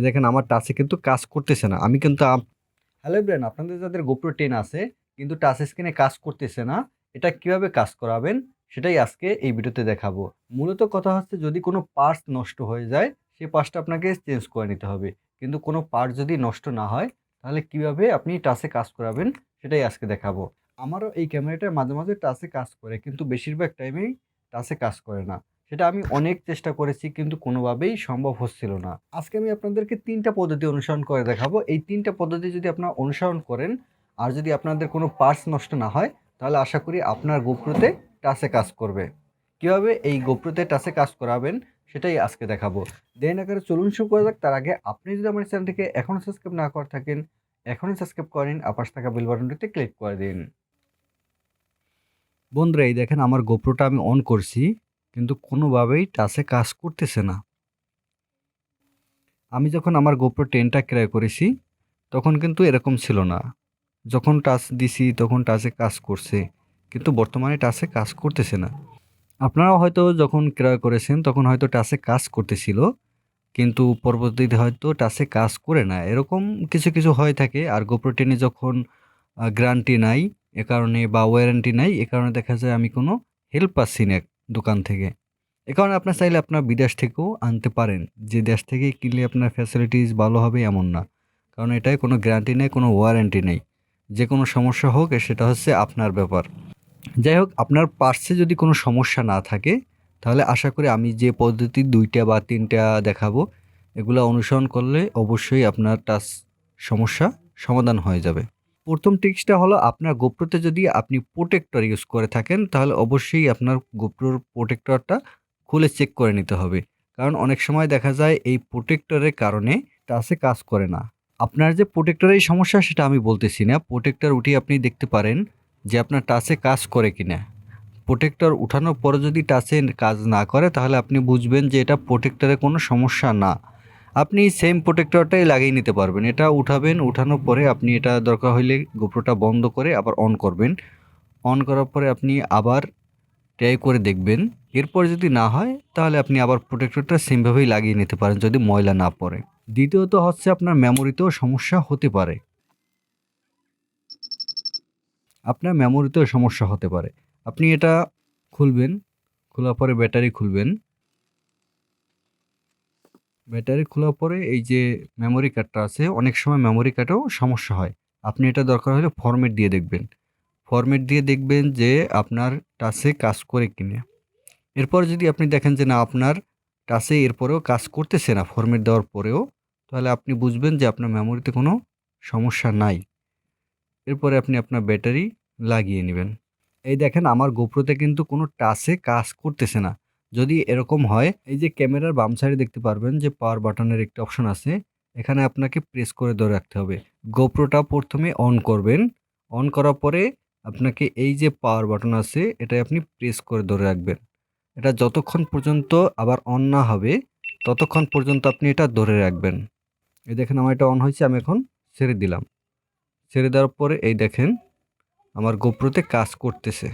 দেখেন আমার টাচে কিন্তু কাজ করতেছে না। আমি কিন্তু হ্যালো এভরিওয়ান, আপনাদের যাদের GoPro 10 আছে কিন্তু টাচ স্ক্রিনে কাজ করতেছে না, এটা কিভাবে কাজ করাবেন সেটাই আজকে এই ভিডিওতে দেখাবো। মূলত কথা হচ্ছে যদি কোনো পার্টস নষ্ট হয়ে যায়, সেই পার্টসটা আপনাকে চেঞ্জ করে নিতে হবে। কিন্তু কোনো পার্ট যদি নষ্ট না হয়, তাহলে কিভাবে আপনি টাচে কাজ করাবেন সেটাই আজকে দেখাবো। আমারও এই ক্যামেরাটা মাঝে, মাঝে টাচে কাজ করে কিন্তু বেশিরভাগ টাইমেই টাচে কাজ করে না। সেটা আমি অনেক চেষ্টা করেছি কিন্তু কোনোভাবেই সম্ভব হচ্ছিল না। আজকে আমি আপনাদেরকে ৩ টা পদ্ধতি অনুসরণ করে দেখাবো। এই ৩ টা পদ্ধতি যদি আপনারা অনুসরণ করেন আর যদি আপনাদের কোনো পার্টস নষ্ট না হয়, তাহলে আশা করি আপনার GoPro তে টাচে কাজ করবে। কিভাবে এই GoPro তে টাচে কাজ করাবেন সেটাই আজকে দেখাবো। দেরি না করে চলুন শুরু করা যাক। তার আগে আপনি যদি আমার চ্যানেলটিকে এখনও সাবস্ক্রাইব না করে থাকেন, এখনই সাবস্ক্রাইব করে নিন, আর পাশে থাকা বেল বাটনটিতে ক্লিক করে দিন। বন্ধুরা এই দেখেন আমার GoPro টা আমি অন করছি কিন্তু কোনোভাবেই টাচে কাজ করতেছে না। আমি যখন আমার GoPro 10 টা ক্রয় করেছি, তখন কিন্তু এরকম ছিল না। যখন টাচ দিছি তখন টাচে কাজ করছে। কিন্তু বর্তমানে টাচে কাজ করতেছে না। আপনারাও হয়তো যখন ক্রয় করেছেন তখন হয়তো টাচে কাজ করতেছিল। কিন্তু পরবর্তীতে হয়তো টাচে কাজ করে না। এরকম কিছু, কিছু হয়ে থাকে। আর GoPro 10 এ যখন গ্যারান্টি নাই এ কারণে বা ওয়ারেন্টি নাই এ কারণে দেখা যায় আমি কোনো হেল্প পাচ্ছি না দোকান থেকে। এ কারণে আপনার চাইলে আপনার বিদেশ থেকেও আনতে পারেন। যে দেশ থেকে কিনলে আপনার ফ্যাসিলিটিস ভালো হবে এমন না। কারণ এটায় কোনো গ্যারান্টি নেই, কোনো ওয়ারেন্টি নেই। যে কোনো সমস্যা হোক সেটা হচ্ছে আপনার ব্যাপার। যাই হোক আপনার পার্টসে যদি কোনো সমস্যা না থাকে, তাহলে আশা করি আমি যে পদ্ধতি ২ টা বা ৩ টা দেখাবো, এগুলা অনুসরণ করলে অবশ্যই আপনার টাচ সমস্যা সমাধান হয়ে যাবে। ১ম ট্রিক্সটা হলো আপনার GoPro তে যদি আপনি প্রোটেক্টর ইউজ করে থাকেন, তাহলে অবশ্যই আপনার GoPro র প্রোটেক্টরটা খুলে চেক করে নিতে হবে। কারণ অনেক সময় দেখা যায় এই প্রোটেক্টরের কারণে টাচে কাজ করে না। আপনার যে প্রোটেক্টরের সমস্যা সেটা আমি বলতেছি না। প্রোটেক্টর উঠিয়ে আপনি দেখতে পারেন যে আপনার টাচে কাজ করে কিনা। প্রোটেক্টর উঠানোর পরে যদি টাচে কাজ না করে তাহলে আপনি বুঝবেন যে এটা প্রোটেক্টরে কোনো সমস্যা না। আপনি সেম প্রোটেক্টরটাই লাগিয়ে নিতে পারবেন। এটা উঠাবেন, উঠানোর পরে আপনি এটা দরকার হইলে GoProটা বন্ধ করে আবার অন করবেন। অন করার পরে আপনি আবার ট্রাই করে দেখবেন। এরপর যদি না হয় তাহলে আপনি আবার প্রোটেক্টরটা সেমভাবেই লাগিয়ে নিতে পারেন যদি ময়লা না পড়ে। দ্বিতীয়ত হচ্ছে আপনার মেমোরিতেও সমস্যা হতে পারে। আপনার মেমোরিতেও সমস্যা হতে পারে। আপনি এটা খুলবেন, খোলার পরে ব্যাটারি খুলবেন। ব্যাটারি খোলার পরে এই যে মেমোরি কার্ডটা আছে, অনেক সময় মেমোরি কার্ডেও সমস্যা হয়। আপনি এটা দরকার হলে ফরম্যাট দিয়ে দেখবেন। ফরম্যাট দিয়ে দেখবেন যে আপনার টাচে কাজ করে কিনা। এরপর যদি আপনি দেখেন যে না আপনার টাচে এরপরেও কাজ করতেছে না ফরম্যাট দেওয়ার পরেও, তাহলে আপনি বুঝবেন যে আপনার মেমোরিতে কোনো সমস্যা নাই। এরপরে আপনি আপনার ব্যাটারি লাগিয়ে নেবেন। এই দেখেন আমার GoProতে কিন্তু কোনো টাচে কাজ করতেছে না। যদি এরকম হয়, এই যে ক্যামেরার বাম সাইডে দেখতে পারবেন যে পাওয়ার বাটনের একটা অপশন আছে। এখানে আপনাকে প্রেস করে ধরে রাখতে হবে। GoProটা ১ম এ অন করবেন। অন করার পরে আপনাকে এই যে পাওয়ার বাটন আছে এটায় আপনি প্রেস করে ধরে রাখবেন। এটা যতক্ষণ পর্যন্ত আবার অন না হবে, ততক্ষণ পর্যন্ত আপনি এটা ধরে রাখবেন। এই দেখেন আমার এটা অন হয়েছে, আমি এখন ছেড়ে দিলাম। ছেড়ে দেওয়ার পরে এই দেখেন আমার GoProতে কাজ করতেছে।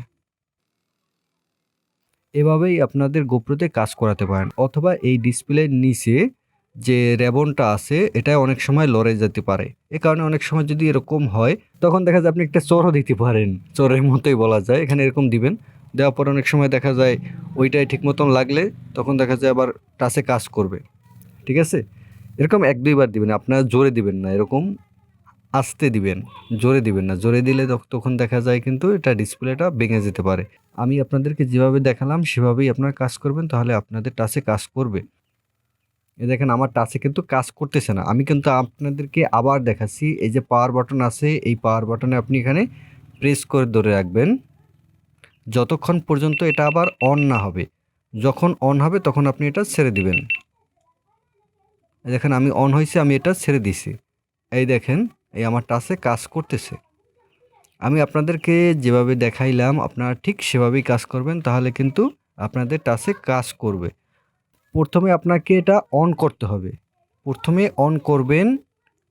এভাবেই আপনাদের GoProতে কাজ করাতে পারেন, অথবা এই ডিসপ্লের নিচে যে রেবনটা আছে এটা অনেক সময় লড়ে যেতে পারে। এ কারণে অনেক সময় যদি এরকম হয় তখন দেখা যায় আপনি একটা চড়ও দিতে পারেন। চড়ের মতোই বলা যায়। এখানে এরকম দিবেন। দেওয়ার পর অনেক সময় দেখা যায় ওইটাই ঠিক মতন লাগলে তখন দেখা যায় আবার টাচে কাজ করবে। ঠিক আছে? এরকম ১-২ বার দিবেন। আপনারা জোরে দিবেন না। এরকম আস্তে দিবেন, জোরে দিবেন না। জোরে দিলে তখন দেখা যায় কিন্তু এটা ডিসপ্লেটা ভেঙে যেতে পারে। আমি আপনাদেরকে যেভাবে দেখালাম সেভাবেই আপনারা কাজ করবেন, তাহলে আপনাদের টাচে কাজ করবে। এই দেখেন আমার টাচে কিন্তু কাজ করতেছে না। আমি কিন্তু আপনাদেরকে আবার দেখাচ্ছি। এই যে পাওয়ার বাটন আছে, এই পাওয়ার বাটনে আপনি এখানে প্রেস করে ধরে রাখবেন যতক্ষণ পর্যন্ত এটা আবার অন না হবে। যখন অন হবে তখন আপনি এটা ছেড়ে দিবেন। এই দেখেন আমি অন হইছে, আমি এটা ছেড়ে দিছি। এই দেখেন এই আমার টাচে কাজ করতেছে। আমি আপনাদেরকে যেভাবে দেখাইলাম আপনারা ঠিক সেভাবেই কাজ করবেন, তাহলে কিন্তু আপনাদের টাচে কাজ করবে। ১ম এ আপনাকে এটা অন করতে হবে। ১ম এ অন করবেন,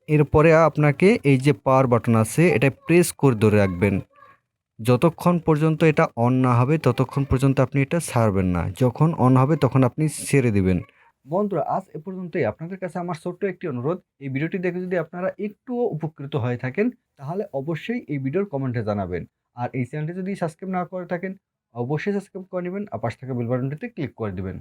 এরপরে আপনাকে এই যে পাওয়ার বাটন আছে এটা প্রেস করে ধরে রাখবেন। যতক্ষণ পর্যন্ত এটা অন না হবে ততক্ষণ পর্যন্ত আপনি এটা ছাড়বেন না। যখন অন হবে তখন আপনি ছেড়ে দিবেন। বন্ধুরা আজ এ পর্যন্তই। আপনাদের কাছে আমার ছোট্ট একটি অনুরোধ, এই ভিডিওটি দেখে যদি আপনারা একটুও উপকৃত হয়ে থাকেন, তাহলে অবশ্যই এই ভিডিওর কমেন্টে জানাবেন। আর এই চ্যানেলটি যদি সাবস্ক্রাইব না করে থাকেন, অবশ্যই সাবস্ক্রাইব করে নিবেন আর পাশে থাকা বেল বাটনটিতে ক্লিক করে দিবেন।